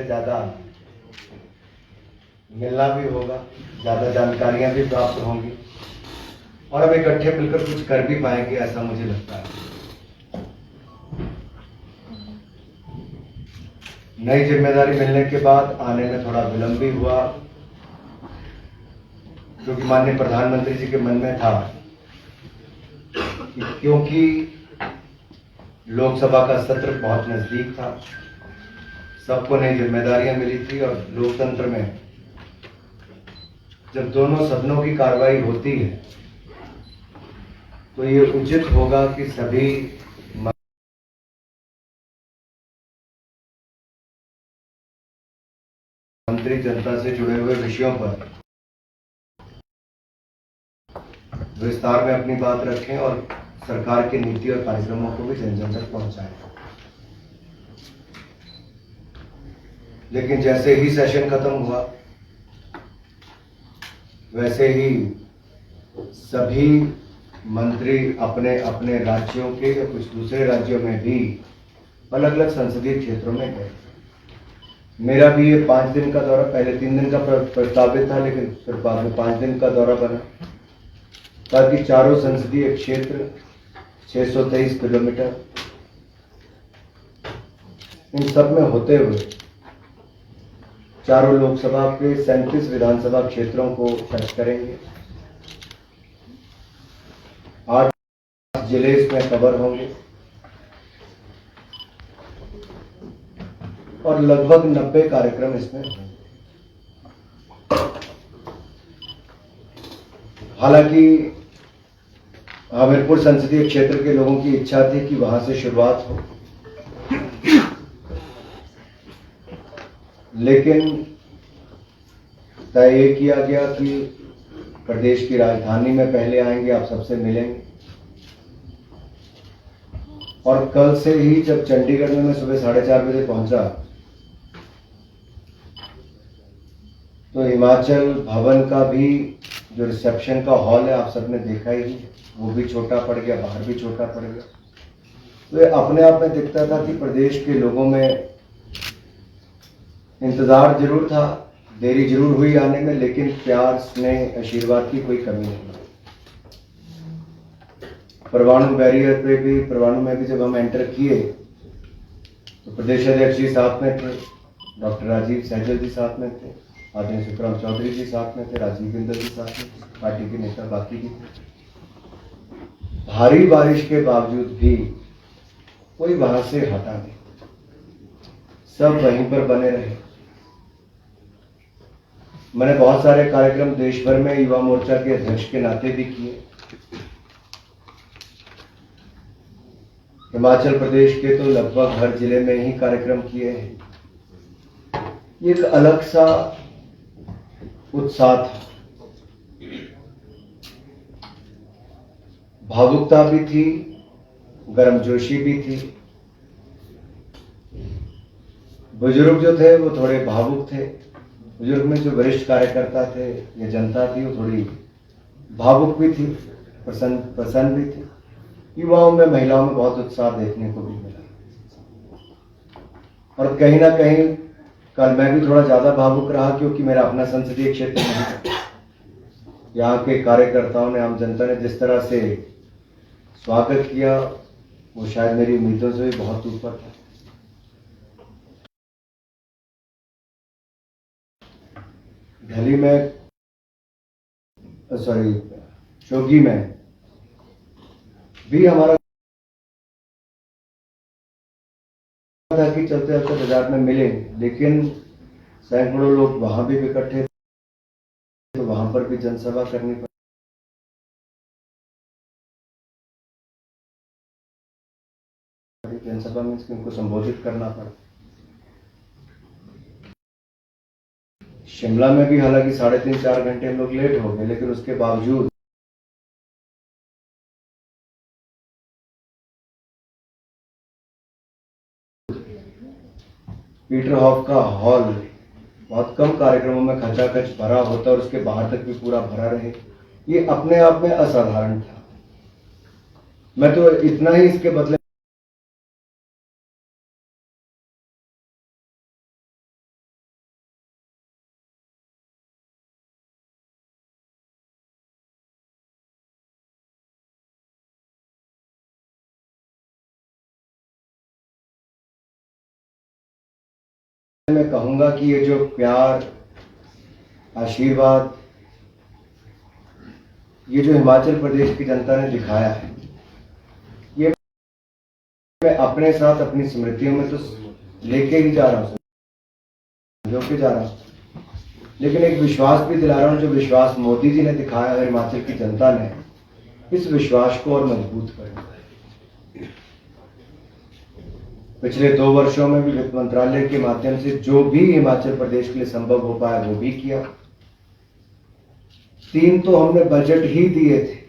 से ज़्यादा मिलना भी होगा, ज़्यादा जानकारियां भी प्राप्त होंगी और हम इकट्ठे मिलकर कुछ कर भी पाएंगे, ऐसा मुझे लगता है। नई जिम्मेदारी मिलने के बाद आने में थोड़ा विलंब भी हुआ, क्योंकि माननीय प्रधानमंत्री जी के मन में था कि क्योंकि लोकसभा का सत्र बहुत नजदीक था, सबको नई जिम्मेदारियां मिली थी और लोकतंत्र में जब दोनों सदनों की कार्रवाई होती है तो ये उचित होगा कि सभी मंत्री जनता से जुड़े हुए विषयों पर विस्तार में अपनी बात रखें और सरकार की नीति और कार्यक्रमों को भी जन जन तक पहुंचाएं। लेकिन जैसे ही सेशन खत्म हुआ वैसे ही सभी मंत्री अपने अपने राज्यों के या कुछ दूसरे राज्यों में भी अलग अलग संसदीय क्षेत्रों में गए। मेरा भी ये 5 दिन का दौरा, पहले 3 दिन का प्रस्तावित था, लेकिन फिर बाद में 5 दिन का दौरा बना, ताकि चारों संसदीय क्षेत्र 623 किलोमीटर इन सब में होते हुए चारों लोकसभा के 37 विधानसभा क्षेत्रों को टच करेंगे। 8 जिले इसमें कवर होंगे और लगभग 90 कार्यक्रम इसमें होंगे। हालांकि हमीरपुर संसदीय क्षेत्र के लोगों की इच्छा थी कि वहां से शुरुआत हो, लेकिन तय ये किया गया कि प्रदेश की राजधानी में पहले आएंगे, आप सबसे मिलेंगे। और कल से ही जब चंडीगढ़ में मैं सुबह 4:30 बजे पहुंचा तो हिमाचल भवन का भी जो रिसेप्शन का हॉल है, आप सबने देखा ही, वो भी छोटा पड़ गया, बाहर भी छोटा पड़ गया। तो ये अपने आप में दिखता था कि प्रदेश के लोगों में इंतजार जरूर था, देरी जरूर हुई आने में, लेकिन प्यार, स्नेह, आशीर्वाद की कोई कमी नहीं। परवाणु बैरियर पे भी, परवाणु में भी जब हम एंटर किए तो प्रदेश अध्यक्ष जी साथ में थे, डॉक्टर राजीव सहजल जी साथ में थे, आदरणीय सुखराम चौधरी जी साथ में थे, राजीव बिंदल जी साथ में थे, पार्टी के नेता बाकी भी थे। भारी बारिश के बावजूद भी कोई वहां से हटा नहीं, सब वहीं पर बने रहे। मैंने बहुत सारे कार्यक्रम देश भर में युवा मोर्चा के अध्यक्ष के नाते भी किए। हिमाचल प्रदेश के तो लगभग हर जिले में ही कार्यक्रम किए हैं। ये एक अलग सा उत्साह था, भावुकता भी थी, गर्मजोशी भी थी। बुजुर्ग जो थे वो थोड़े भावुक थे, बुजुर्ग में जो वरिष्ठ कार्यकर्ता थे या जनता थी वो थोड़ी भावुक भी थी, प्रसन्न भी थी। युवाओं में, महिलाओं में बहुत उत्साह देखने को भी मिला। और कहीं ना कहीं कल मैं भी थोड़ा ज्यादा भावुक रहा, क्योंकि मेरा अपना संसदीय क्षेत्र नहीं था। यहाँ के कार्यकर्ताओं ने, आम जनता ने जिस तरह से स्वागत किया वो शायद मेरी उम्मीदों से भी बहुत ऊपर था। दिल्ली में, शोगी में भी हमारा था कि चलते चलते बाजार में मिले, लेकिन सैकड़ों लोग वहां भी इकट्ठे थे, तो वहां पर भी जनसभा करनी पड़ी। जनसभा में उनको संबोधित करना पड़ा। शिमला में भी हालांकि 3.5-4 घंटे हम लोग लेट हो गए, लेकिन उसके बावजूद पीटर हॉफ का हॉल बहुत कम कार्यक्रमों में खचाखच भरा होता और उसके बाहर तक भी पूरा भरा रहे, ये अपने आप में असाधारण था। मैं तो इतना ही इसके बदले मैं कहूंगा कि ये जो प्यार, आशीर्वाद, ये जो हिमाचल प्रदेश की जनता ने दिखाया है, ये मैं अपने साथ अपनी स्मृतियों में तो लेके ही जा रहा हूँ, जो के जा रहा हूँ, लेकिन एक विश्वास भी दिला रहा हूँ। जो विश्वास मोदी जी ने दिखाया है हिमाचल की जनता ने, इस विश्वास को और मजबूत करना है। पिछले 2 वर्षों में भी वित्त मंत्रालय के माध्यम से जो भी हिमाचल प्रदेश के लिए संभव हो पाया वो भी किया। 3 तो हमने बजट ही दिए थे,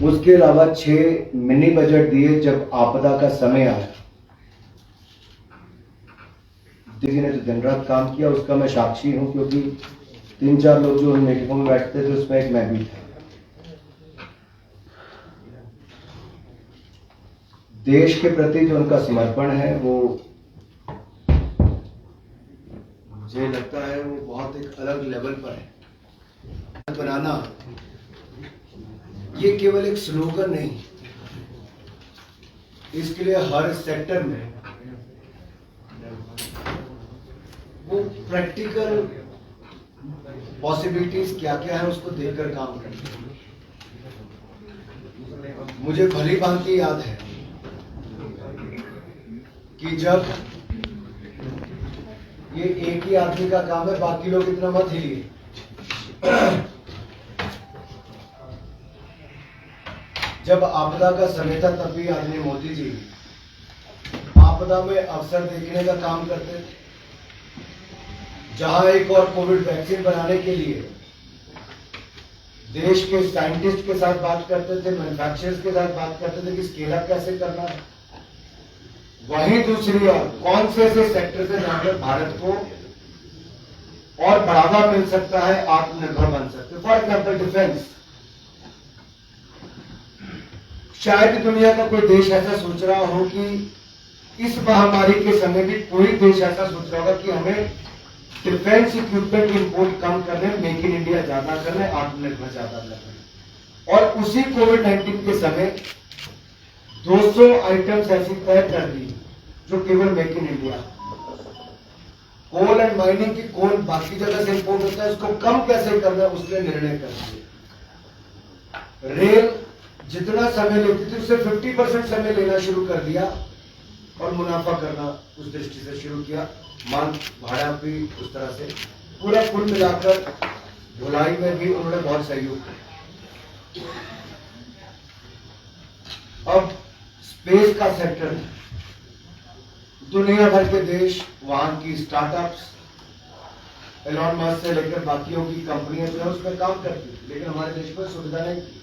उसके अलावा 6 मिनी बजट दिए जब आपदा का समय आया। जी ने जो दिन रात काम किया उसका मैं साक्षी हूं, क्योंकि 3-4 लोग जो उन मीटिंगों में बैठते थे उसमें एक मैं भी था। देश के प्रति जो उनका समर्पण है वो मुझे लगता है वो बहुत एक अलग लेवल पर है। बनाना ये केवल एक स्लोगन नहीं, इसके लिए हर सेक्टर में वो प्रैक्टिकल पॉसिबिलिटीज क्या क्या है उसको देखकर काम करते हैं। मुझे भली भांति याद है कि जब ये एक ही आदमी का काम है, बाकी लोग इतना मत हिलिए, जब आपदा का समय था तब भी आदरणीय मोदी जी आपदा में अवसर देखने का काम करते थे। जहां एक और कोविड वैक्सीन बनाने के लिए देश के साइंटिस्ट के साथ बात करते थे, मैन्युफैक्चरर्स के साथ बात करते थे कि स्केल अप कैसे करना है, वहीं दूसरी ओर कौन से ऐसे सेक्टर से जहां पर भारत को और बढ़ावा मिल सकता है, आत्मनिर्भर बन सकते हैं। फॉर एग्जाम्पल डिफेंस, शायद दुनिया का कोई देश ऐसा सोच रहा हो कि इस महामारी के समय भी कोई देश ऐसा सोच रहा होगा कि हमें डिफेंस इक्विपमेंट इंपोर्ट कम करने, मेक इन इंडिया ज्यादा करना, आत्मनिर्भर ज्यादा करना। और उसी कोविड-19 के समय 200 आइटम्स ऐसी तय कर दी जो केवल make in India. Coal and mining की कोल बाकी जगह से इंपोर्ट होता है, उसको कम कैसे करना है उसने निर्णय कर दिया। रेल जितना समय लेती थी उससे 50% समय लेना शुरू कर दिया और मुनाफा करना उस दृष्टि से शुरू किया। माल भाड़ा भी उस तरह से, पूरा कुल मिलाकर ढुलाई में भी उन्होंने बहुत सहयोग किया। अब स्पेस का सेक्टर, दुनिया भर के देश, वहां की स्टार्टअप्स, एलॉन मस्क से लेकर बाकियों की कंपनियां जो है उसमें काम करती है, लेकिन हमारे देश में सुविधा नहीं थी।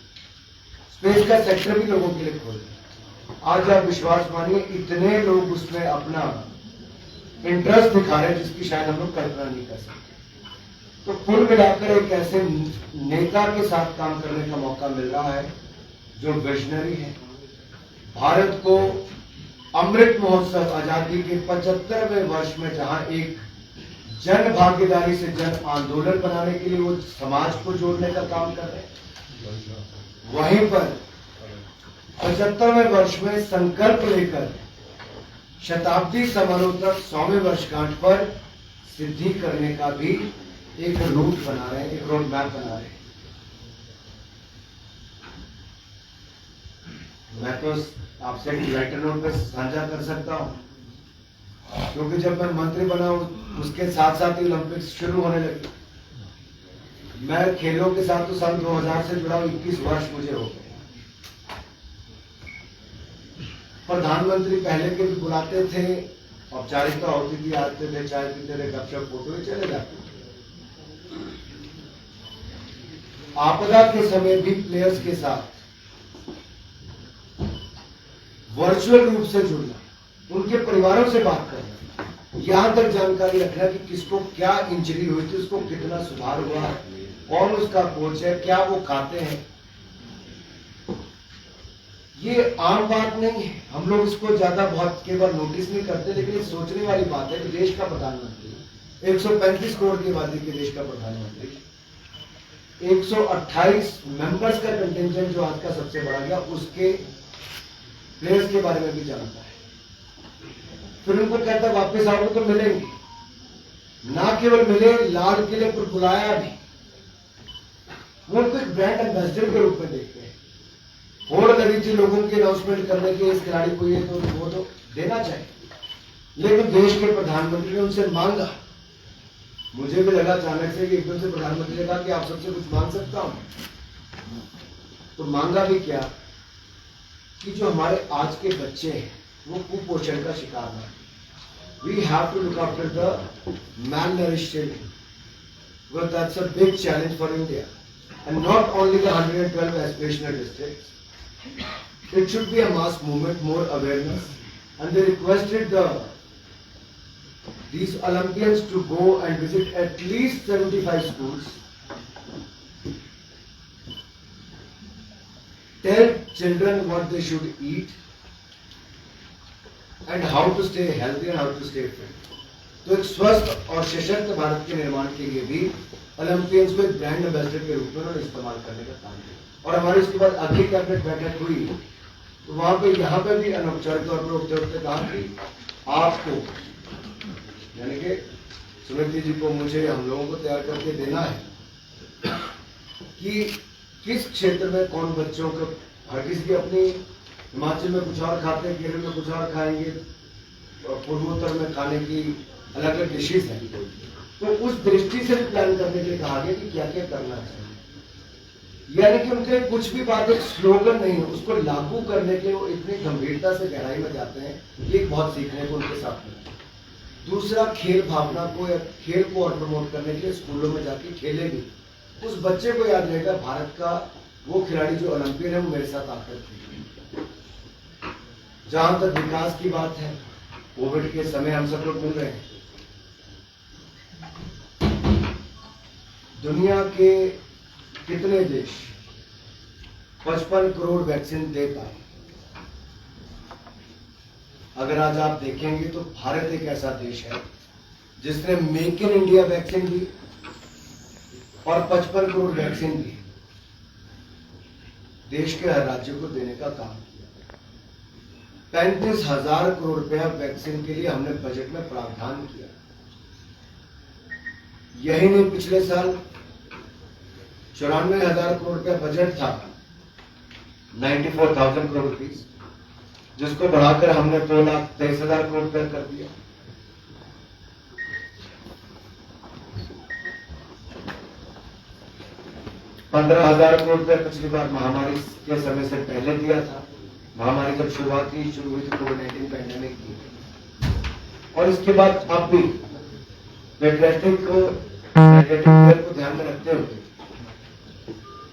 स्पेस का सेक्टर भी लोगों के लिए खोल दिया। आज आप विश्वास मानिए इतने लोग उसमें अपना इंटरेस्ट दिखा रहे हैं जिसकी शायद हम लोग कल्पना नहीं कर सकते। तो कुल मिलाकर एक ऐसे नेता के साथ काम करने का मौका मिल रहा है जो विजनरी है। भारत को अमृत महोत्सव, आजादी के 75वें वर्ष में जहां एक जन भागीदारी से जन आंदोलन बनाने के लिए वो समाज को जोड़ने का काम कर रहे हैं, वहीं पर 75वें वर्ष में संकल्प लेकर शताब्दी समारोह तक 100वें वर्षगांठ पर सिद्धि करने का भी एक रूट बना रहे हैं, एक रोड मैप बना रहे हैं। मैं तो आपसे लेटर नोट पे साझा कर सकता हूं, क्योंकि जब मैं मंत्री बना उसके साथ साथ ही ओलंपिक्स शुरू होने लगे। मैं खेलों के साथ तो साल 2000 से जुड़ा हूं, 21 वर्ष मुझे हो गए। प्रधानमंत्री पहले के भी बुलाते थे, औपचारिकता होती थी, आते थे, चाय पीते थे, गपशप फोटो चले जाते। आपदा के समय भी प्लेयर्स के साथ वर्चुअल रूप से जुड़ना, उनके परिवारों से बात करना, यहां तक जानकारी रखना कि किसको क्या इंजरी हुई थी, उसको कितना सुधार हुआ, कौन उसका कोच है, क्या वो खाते हैं। ये आम बात नहीं है, हम लोग इसको ज्यादा बहुत केवल नोटिस नहीं करते, लेकिन ये सोचने वाली बात है कि देश का प्रधानमंत्री, 135 करोड़ की आबादी के देश का प्रधानमंत्री, 128 मेंबर्स का कंटिंजेंट जो आज का सबसे बड़ा गया, उसके प्लेयर्स के बारे में भी जानता है। फिर उनको कहता वापस आओगे तो मिलेंगे, ना केवल मिले, लाल किले पर बुलाया भी। वो उनको एक ब्रांड एम्बेसडर के रूप में देखते हैं। होड़ लगी थी लोगों की अनाउंसमेंट करने के, इस खिलाड़ी को ये तो वो तो देना चाहिए, लेकिन देश के प्रधानमंत्री ने उनसे मांगा। मुझे भी लगा अचानक से कि एकदम से प्रधानमंत्री ने कहा कि आप सबसे कुछ मांग सकता हूं, तो मांगा भी क्या कि जो हमारे आज के बच्चे हैं वो कुपोषण का शिकार हैं। We have to look after the malnourished children. Well, that's a big challenge for India, and not only the 112 aspirational districts. It should be a mass movement, more awareness, and they requested these Olympians to go and visit at least 75 schools. Tell children what they should eat and how to stay healthy and how to stay fit. तो एक स्वस्थ और सशक्त भारत के निर्माण के लिए भी ओलंपियंस को एक ब्रांड एम्बेसडर के रूप में उन्होंने इस्तेमाल करने का काम किया। और हमारी इसके बाद अगली कैबिनेट बैठक हुई तो वहां पे यहाँ पे भी अनौपचारिक तौर पर उठते उठते कहा कि आपको यानी कि सुमित्रा जी को, मुझे, हम लोगों को तैयार करके देना है कि किस क्षेत्र में कौन बच्चों को, हर किसी की अपनी, हिमाचल में कुछ और खाते हैं, केरल में कुछ और खाएंगे, पूर्वोत्तर में खाने की अलग अलग डिशेज हैं, तो उस दृष्टि से भी प्लान करने के लिए कहा गया कि क्या क्या करना चाहिए। यानी कि उनके कुछ भी बात एक स्लोगन नहीं है, उसको लागू करने के वो इतनी गंभीरता से गहराई में जाते हैं, ये बहुत सीखने को उनके साथ मिला। दूसरा, खेल भावना को या खेल को और प्रमोट करने के लिए स्कूलों में जाके खेले भी, उस बच्चे को याद रहेगा भारत का वो खिलाड़ी जो ओलंपियन है वो मेरे साथ आकर खेले। जहां तक विकास की बात है, कोविड के समय हम सब लोग मिल रहे हैं, दुनिया के कितने देश 55 करोड़ वैक्सीन दे पाए। अगर आज आप देखेंगे तो भारत एक ऐसा देश है जिसने मेक इन इंडिया वैक्सीन दी और 55 करोड़ वैक्सीन दी, देश के हर राज्य को देने का काम किया। 35,000 करोड़ रुपया वैक्सीन के लिए हमने बजट में प्रावधान किया। यही नहीं, पिछले साल 94,000 करोड़ रुपया बजट था, 94,000 करोड़ रुपीज, जिसको बढ़ाकर हमने 2,23,000 करोड़ रुपया कर दिया। $15,000 करोड़ रुपया पिछली बार महामारी के समय से पहले दिया था। महामारी जब शुरू हुई थी कोविड-19 पैंडेमिक की, और इसके बाद अब भी पेडियाट्रिक केयर को ध्यान में रखते हुए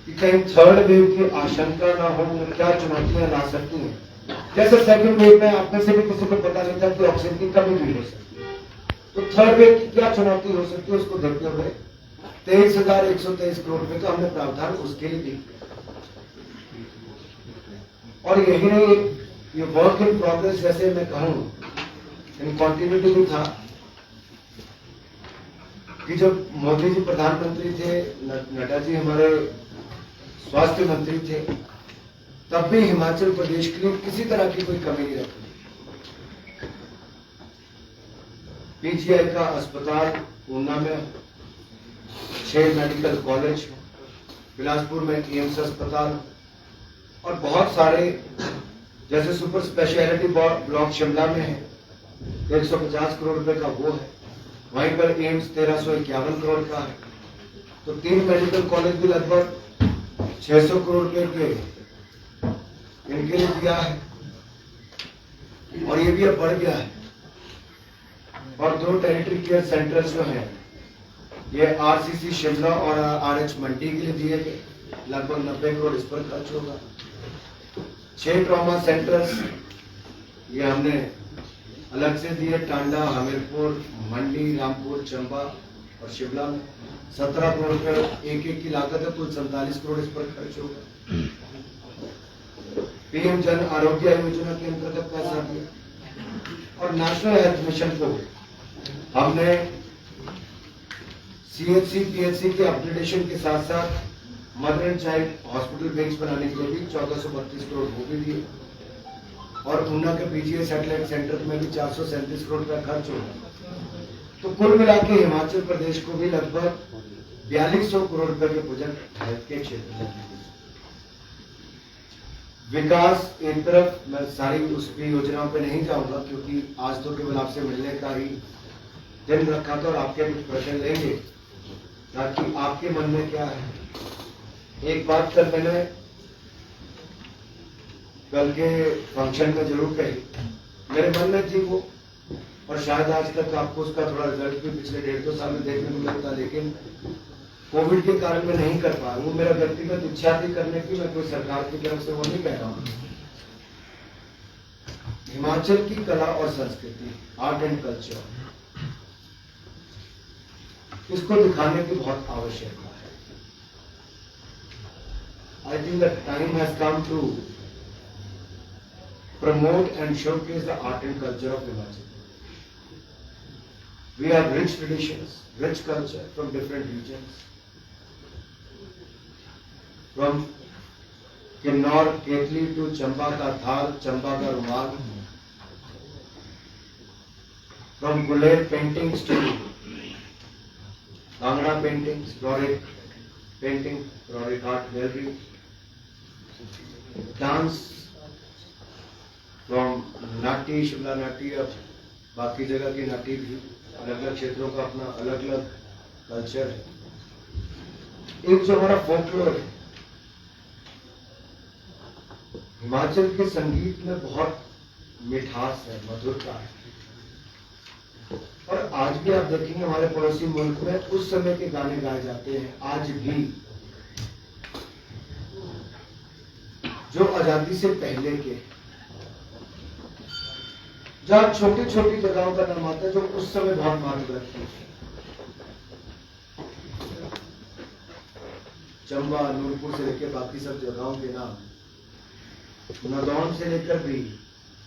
कि कहीं थर्ड वेव की आशंका ना हो, क्या चुनौतियां ला सकती हैं। जैसे सेकंड वेव में आप में से भी किसी को पता नहीं था कि ऑक्सीजन की कमी भी हो सकती है, तो थर्ड वेव की क्या चुनौती हो सकती है, उसको देखते हुए 23,123 करोड़ रुपए का हमने प्रावधान उसके लिए दिया। और यही नहीं, ये वर्क इन प्रोग्रेस, जैसे मैं कहूं इन कॉन्टिन्यूटी भी था कि जब मोदी जी प्रधानमंत्री थे, नड्डा जी हमारे स्वास्थ्य मंत्री थे, तब भी हिमाचल प्रदेश के लिए किसी तरह की कोई कमी नहीं रखी। पीजीआई का अस्पताल ऊना में, 6 मेडिकल कॉलेज, बिलासपुर में एम्स अस्पताल, और बहुत सारे जैसे सुपर स्पेशलिटी ब्लॉक शिमला में है, 150 करोड़ रुपए का वो है, वहीं पर एम्स 1351 करोड़ का है। तो 3 मेडिकल कॉलेज भी लगभग 600 करोड़ रुपए के इनके लिए दिया है, और ये भी अब बढ़ गया है। और 2 टेरिटरी केयर सेंटर्स जो हैं, ये आरसीसी शिमला और आरएच मंडी के लिए दिए गए, लगभग 90 करोड़ इस पर खर्च होगा। 6 ट्रॉमा सेंटर्स ये हमने अलग से दिए, टांडा, हमीरपुर, मंडी, रामपुर, चंबा और शिमला में 17 करोड़ रुपए एक की लागत है, कुल 47 करोड़ इस पर खर्च होगा। पीएम जन आरोग्य योजना के अंतर्गत पैसा दिया, और नेशनल हेल्थ मिशन को हमने सीएचसी पीएचसी के अपग्रेडेशन के साथ साथ mother and child hospital beds बनाने के लिए भी 1432 करोड़ वो भी दिए। और ऊना के पीजीआई सैटेलाइट सेंटर में भी 437 करोड़ का खर्च होगा। तो कुल मिला के हिमाचल प्रदेश को भी लगभग 4200 करोड़ रुपए के प्रोजेक्ट हेल्थ के क्षेत्र में विकास एक तरफ। मैं सारी उसकी योजनाओं पे नहीं जाऊंगा क्योंकि आज तो केवल आपसे मिलने का ही दिन रखा था और आपके कुछ प्रश्न लेंगे ताकि आपके मन में क्या है। एक बात कल मैंने कल के फंक्शन में जरूर कही, मेरे मन में थी वो, और शायद आज तक आपको उसका थोड़ा रिजल्ट भी पिछले 1.5-2 साल में देखने को मिलता, लेकिन कोविड के कारण मैं नहीं कर पाया। वो मेरा व्यक्तिगत इच्छा थी करने की, मैं कोई सरकार की तरफ से वो नहीं कह रहा हूं। हिमाचल की कला और संस्कृति, आर्ट एंड कल्चर, इसको दिखाने की बहुत आवश्यकता है। I think the time has come to promote and showcase the art and culture of Himachal. We have rich traditions, rich culture from different regions. From Kinnaur, Ketli to Chamba ka Thal, Chamba ka Rumal. From Guler paintings to Bhangra paintings, Roric painting, Roric art gallery. Dance from Nati, Shimla Nati, अब बाकी जगह की नाटी भी, अलग अलग क्षेत्रों का अपना अलग अलग कल्चर है। एक जो हमारा फोकलोर है, हिमाचल के संगीत में बहुत मिठास है, मधुरता है। और आज भी आप देखेंगे हमारे पड़ोसी मुल्क में उस समय के गाने गाए जाते हैं आज भी, जो आजादी से पहले के, जहां छोटी छोटी जगहों का नाम आता है जो उस समय बहुत मांग रखती है। चंबा, नूरपुर से लेकर बाकी सब जगहों के नाम, नदौन से लेकर भी,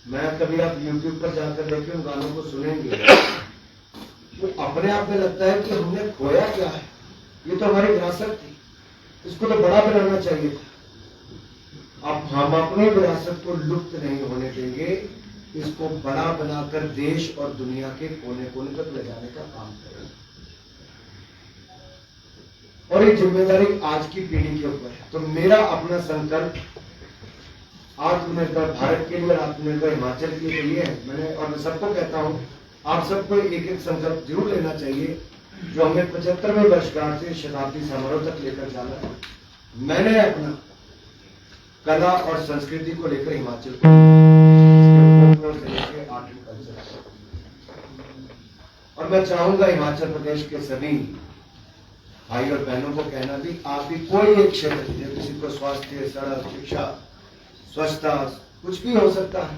मैं कभी आप YouTube पर जाकर देखें उन गानों को सुनेंगे तो अपने आप में लगता है कि हमने खोया क्या है, ये तो हमारी विरासत थी, इसको तो बड़ा बनाना चाहिए था। अब हम अपनी विरासत को लुप्त नहीं होने देंगे, इसको बड़ा बनाकर देश और दुनिया के कोने कोने तक ले जाने का काम करें। और ये जिम्मेदारी आज की पीढ़ी के ऊपर है। तो मेरा अपना संकल्प आत्मनिर्भर भारत के लिए और आत्मनिर्भर हिमाचल के लिए है। मैंने और मैं सबको कहता हूं, आप सबको एक एक संकल्प जरूर लेना चाहिए जो हमें 75वें वर्षगांठ से शताब्दी समारोह तक लेकर जाना है। मैंने अपना कला और संस्कृति को लेकर हिमाचल को से लेकर आर्ट एंड कल्चर, और मैं चाहूंगा हिमाचल प्रदेश के सभी भाई और बहनों को कहना भी, आप भी कोई एक क्षेत्र, किसी को स्वास्थ्य, सड़क, शिक्षा, स्वच्छता, कुछ भी हो सकता है।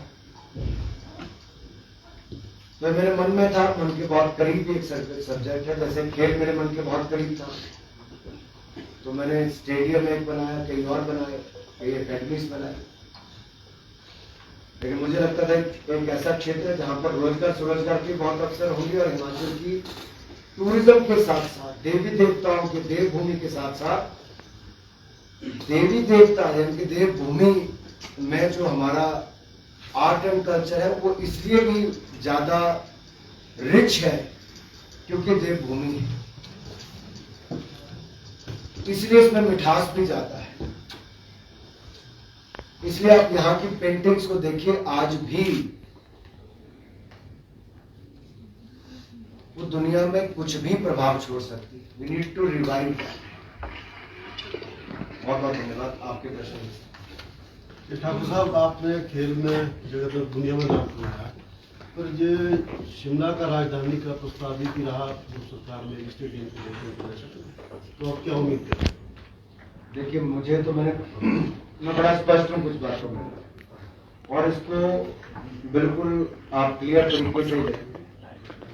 तो मेरे मन में था, मन के बहुत करीब भी एक सब्जेक्ट है, जैसे खेल मेरे मन के बहुत करीब था, तो मैंने स्टेडियम एक बनाया, कई और बनाए, कई एकेडमीज बनाए। लेकिन मुझे लगता था एक ऐसा क्षेत्र है जहां पर रोजगार स्वरोजगार के बहुत अवसर होंगे और हिमाचल की टूरिज्म के साथ साथ देवी देवताओं के देवभूमि के साथ साथ देवी देवता यानी कि देवभूमि में जो हमारा आर्ट एंड कल्चर है वो इसलिए भी ज्यादा रिच है क्योंकि देवभूमि है, इसलिए इसमें मिठास भी ज्यादा है। इसलिए आप यहाँ की पेंटिंग्स को देखिए, आज भी वो दुनिया में कुछ भी प्रभाव छोड़ सकती है। We need to revive that. बहुत बहुत धन्यवाद आपके प्रश्न। ठाकुर साहब, आपने खेल में जगत और दुनिया में नाम कमाया, पर ये शिमला का राजधानी का प्रस्ताव भी रहा जो सरकार में स्टेडियम तो अब क्या उम्मीद करें? देखिए, मुझे तो मैं बड़ा स्पष्ट हूँ कुछ बातों में, और इसको बिल्कुल आप क्लियर तरीके से देखें।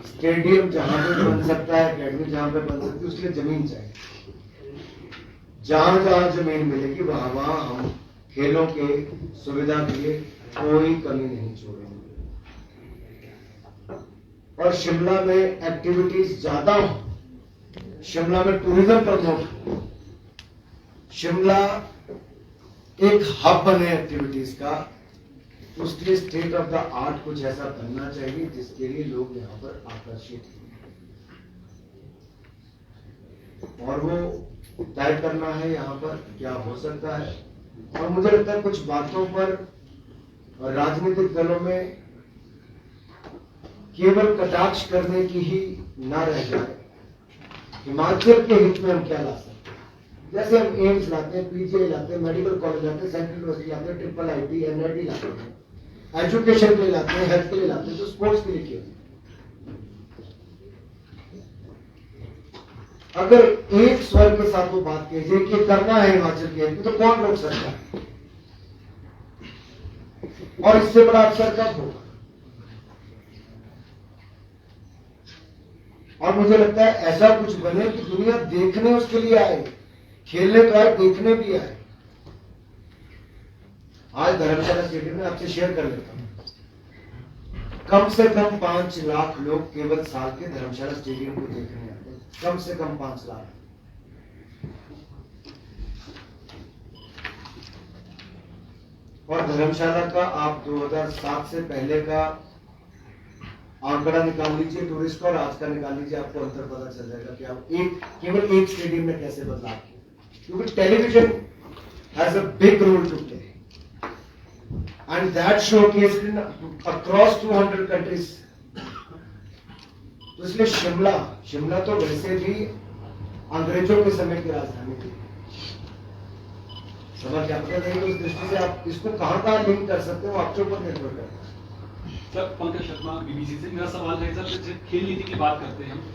स्टेडियम जहां पे बन सकता है, अकेडमी जहां पे बन सकती है, उसके लिए जमीन चाहिए। जहां जहां जमीन मिलेगी वहां वहां हम खेलों के सुविधा के लिए कोई कमी नहीं छोड़ेंगे। और शिमला में एक्टिविटीज ज्यादा हो, शिमला में टूरिज्म प्रमोट हो, शिमला एक हब बने एक्टिविटीज का, उसके स्टेट ऑफ द आर्ट कुछ ऐसा बनना चाहिए जिसके लिए लोग यहाँ पर आकर्षित हैं और वो तय करना है यहाँ पर क्या हो सकता है। और मुझे लगता है कुछ बातों पर राजनीतिक दलों में केवल कटाक्ष करने की ही ना रह जाए, हिमाचल के हित में हम क्या ला सकते हैं। जैसे हम एम्स लाते हैं, पीजीआई लाते हैं, मेडिकल कॉलेज लाते हैं, सेंट्रल यूनिवर्सिटी लाते हैं, ट्रिपल आईटी, एनआईटी लाते हैं, एजुकेशन के लिए लाते हैं, हेल्थ के लिए लाते हैं, तो स्पोर्ट्स के लिए क्यों? अगर एक स्वर के साथ वो बात कीजिए कि करना है हिमाचल के हित में, तो कौन रोक सकता है? और इससे बड़ा अवसर कब होगा? और मुझे लगता है ऐसा कुछ बने कि दुनिया देखने उसके लिए आए, खेलने तो आए, देखने भी आए। आज धर्मशाला स्टेडियम में आपसे शेयर कर लेता हूं, कम से कम 5 लाख लोग केवल साल के धर्मशाला स्टेडियम को देखने आते हैं, कम से कम 5 लाख। और धर्मशाला का आप 2007 से पहले का आंकड़ा निकाल लीजिए टूरिस्ट का और आज का निकाल लीजिए, आपको अंतर पता चल जाएगा कि आप केवल एक स्टेडियम में कैसे बदलाव किया। क्योंकि television has a big role to play and that showcased in across 200 countries. तो इसलिए शिमला तो वैसे भी अंग्रेजों के समय की राजधानी थी। सभा कैपिटल नहीं, तो उस दृष्टि से आप इसको कहां लिंक कर सकते हो, आपके ऊपर निर्भर करता है। सर, पंकज शर्मा, बीबीसी से। मेरा सवाल है सर, जब खेल नीति की बात करते हैं हम,